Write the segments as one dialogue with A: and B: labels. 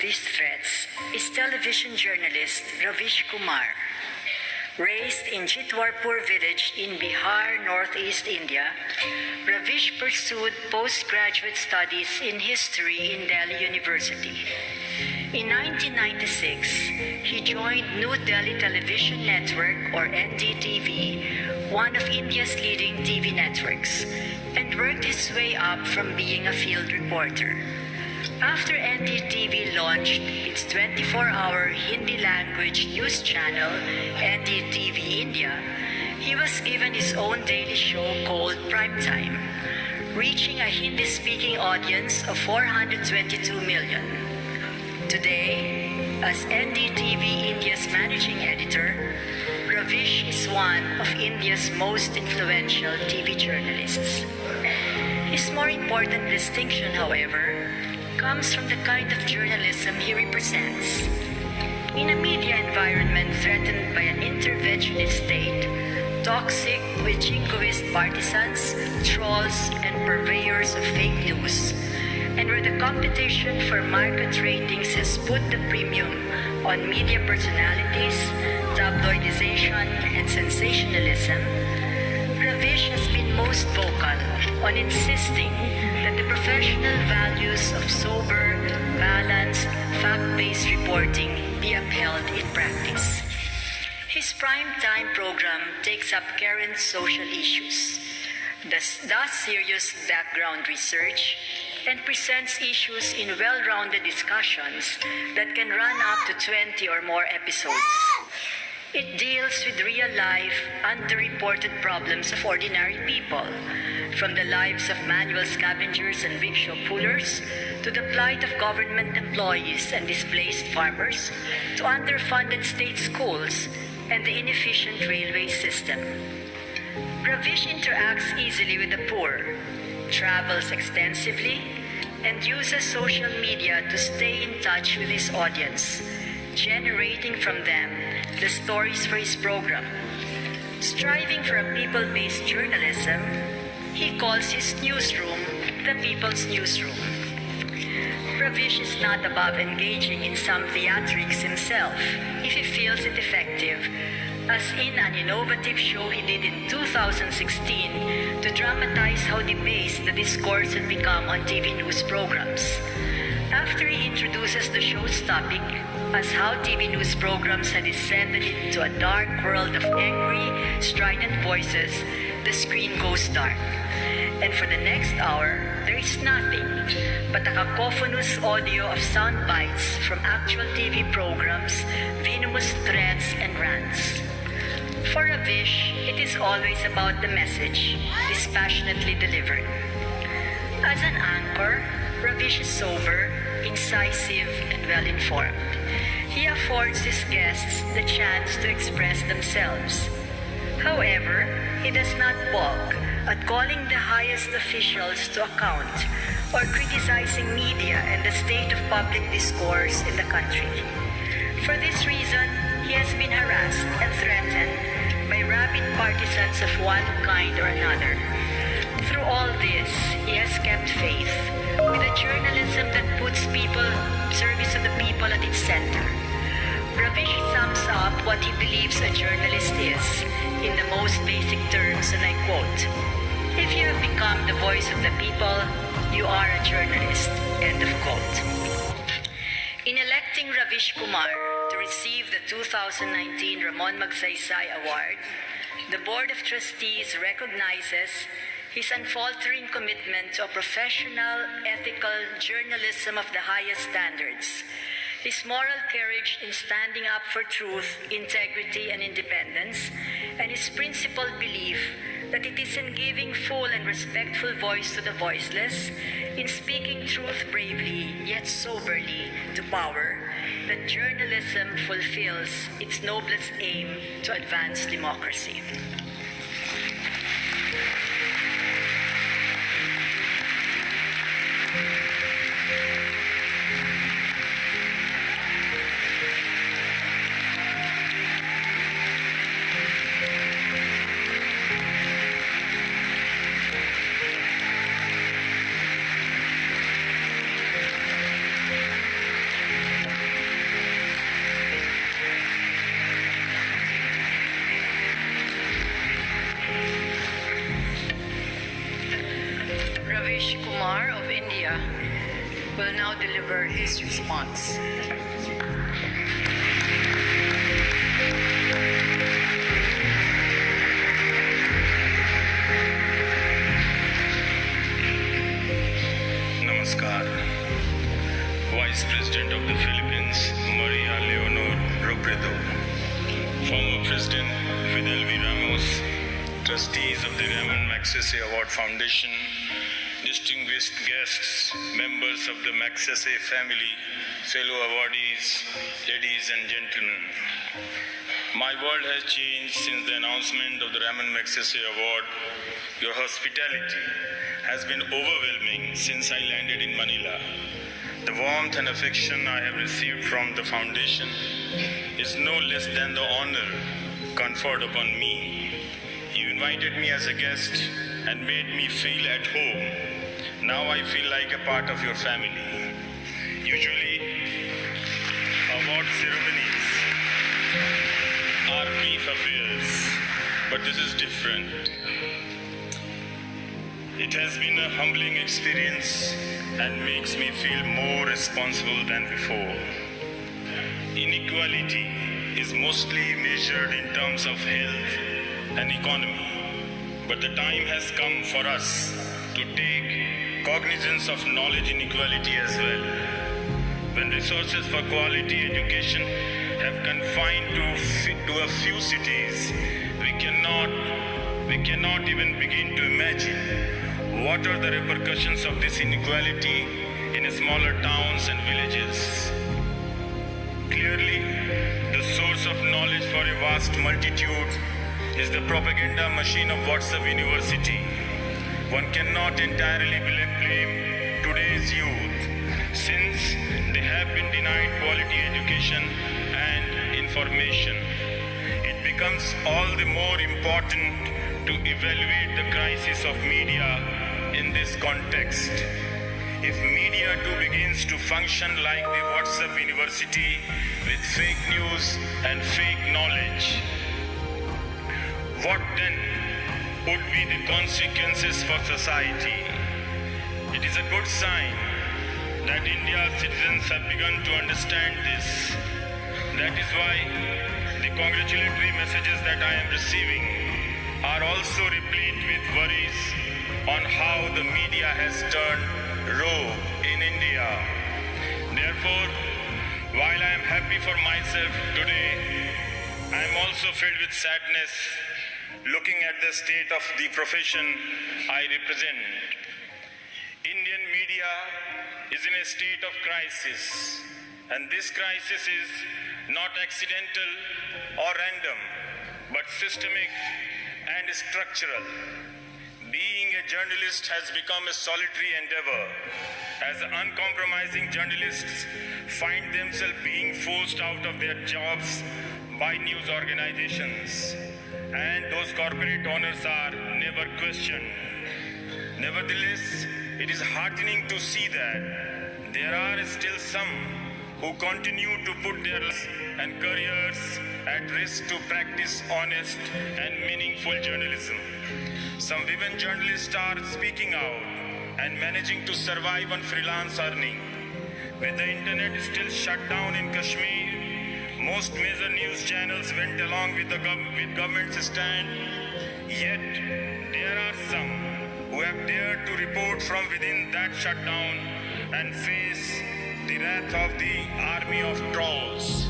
A: these threats is television journalist Ravish Kumar. Raised in Jitwarpur village in Bihar, northeast India, Ravish pursued postgraduate studies in history in Delhi University. In 1996, he joined New Delhi Television Network or NDTV, one of India's leading TV networks, and worked his way up from being a field reporter. After NDTV launched its 24-hour Hindi language news channel, NDTV India, he was given his own daily show called Primetime, reaching a Hindi-speaking audience of 422 million. Today, as NDTV India's managing editor, Ravish is one of India's most influential TV journalists. His more important distinction, however, comes from the kind of journalism he represents. In a media environment threatened by an interventionist state, toxic with jingoist partisans, trolls, and purveyors of fake news, and where the competition for market ratings has put the premium on media personalities, tabloidization, and sensationalism, Ravish has been most vocal on insisting that the professional values of sober, balanced, fact-based reporting be upheld in practice. His prime-time program takes up current social issues, does serious background research, and presents issues in well-rounded discussions that can run up to 20 or more episodes. It deals with real-life, underreported problems of ordinary people, from the lives of manual scavengers and rickshaw pullers, to the plight of government employees and displaced farmers, to underfunded state schools and the inefficient railway system. Ravish interacts easily with the poor, travels extensively, and uses social media to stay in touch with his audience, generating from them the stories for his program. Striving for a people-based journalism, he calls his newsroom the People's Newsroom. Ravish is not above engaging in some theatrics himself if he feels it effective, as in an innovative show he did in 2016 to dramatize how debased the discourse had become on TV news programs. After he introduces the show's topic as how TV news programs had descended into a dark world of angry, strident voices, the screen goes dark. And for the next hour, there is nothing but a cacophonous audio of sound bites from actual TV programs, venomous threats and rants. For Ravish, it is always about the message, dispassionately delivered. As an anchor, Ravish is sober, incisive, and well-informed. He affords his guests the chance to express themselves. However, he does not balk at calling the highest officials to account or criticizing media and the state of public discourse in the country. For this reason, he has been harassed and threatened by rabid partisans of one kind or another. Through all this, he has kept faith with a journalism that puts service of the people at its center. Ravish sums up what he believes a journalist is in the most basic terms, and I quote, "If you have become the voice of the people, you are a journalist," end of quote. In electing Ravish Kumar to receive the 2019 Ramon Magsaysay Award, the Board of Trustees recognizes his unfaltering commitment to a professional, ethical journalism of the highest standards, his moral courage in standing up for truth, integrity, and independence, and his principled belief that it is in giving full and respectful voice to the voiceless, in speaking truth bravely yet soberly to power, that journalism fulfills its noblest aim to advance democracy. Kumar of India will now deliver his response.
B: Namaskar. Vice President of the Philippines, Maria Leonor Robredo. Former President Fidel V. Ramos, trustees of the Ramon Magsaysay Award Foundation, distinguished guests, members of the Magsaysay family, fellow awardees, ladies and gentlemen. My world has changed since the announcement of the Ramon Magsaysay Award. Your hospitality has been overwhelming since I landed in Manila. The warmth and affection I have received from the foundation is no less than the honor conferred upon me. You invited me as a guest and made me feel at home. Now I feel like a part of your family. Usually, award ceremonies are brief affairs, but this is different. It has been a humbling experience and makes me feel more responsible than before. Inequality is mostly measured in terms of health and economy, but the time has come for us to take cognizance of knowledge inequality as well. When resources for quality education have confined to a few cities, we cannot even begin to imagine what are the repercussions of this inequality in smaller towns and villages. Clearly, the source of knowledge for a vast multitude is the propaganda machine of WhatsApp University. One cannot entirely blame today's youth, since they have been denied quality education and information. It becomes all the more important to evaluate the crisis of media in this context. If media too begins to function like the WhatsApp University with fake news and fake knowledge, what then would be the consequences for society? It is a good sign that India's citizens have begun to understand this. That is why the congratulatory messages that I am receiving are also replete with worries on how the media has turned rogue in India. Therefore, while I am happy for myself today, I am also filled with sadness looking at the state of the profession I represent. Indian media is in a state of crisis, and this crisis is not accidental or random, but systemic and structural. Being a journalist has become a solitary endeavor, as uncompromising journalists find themselves being forced out of their jobs by news organizations, and those corporate owners are never questioned. Nevertheless, it is heartening to see that there are still some who continue to put their lives and careers at risk to practice honest and meaningful journalism. Some women journalists are speaking out and managing to survive on freelance earning. With the internet still shut down in Kashmir, most major news channels went along with government's stand. Yet, there are some who have dared to report from within that shutdown and face the wrath of the army of trolls.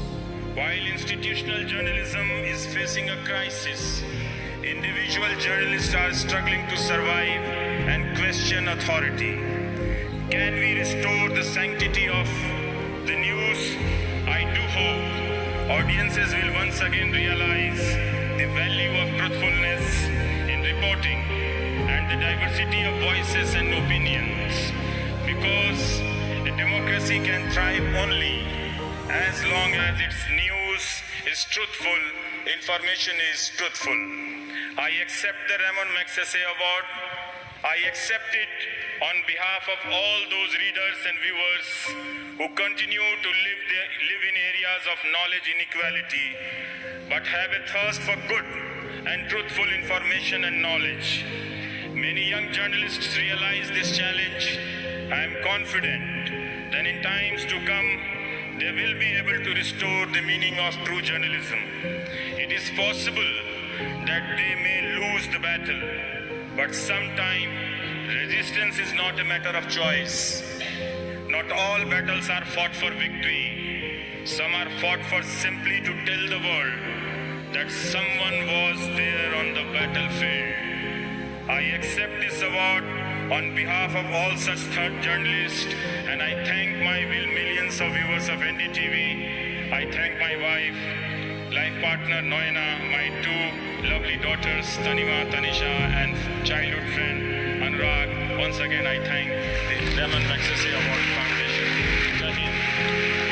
B: While institutional journalism is facing a crisis, individual journalists are struggling to survive and question authority. Can we restore the sanctity of the news? I do hope audiences will once again realize the value of truthfulness in reporting and the diversity of voices and opinions, because a democracy can thrive only as long as its news is truthful, information is truthful. I accept the Ramon Magsaysay Award. I accept it on behalf of all those readers and viewers who continue to live in areas of knowledge inequality, but have a thirst for good and truthful information and knowledge. Many young journalists realize this challenge I am confident that in times to come, they will be able to restore the meaning of true journalism. It is possible that they may lose the battle, but sometimes resistance is not a matter of choice. Not all battles are fought for victory. Some are fought for simply to tell the world that someone was there on the battlefield. I accept this award on behalf of all such third journalists, and I thank my millions of viewers of NDTV. I thank my wife, life partner Noyana, my two lovely daughters Tanima, Tanisha, and childhood friend Anurag. Once again, I thank the Raman Magsaysay Award Foundation. Jai Hind.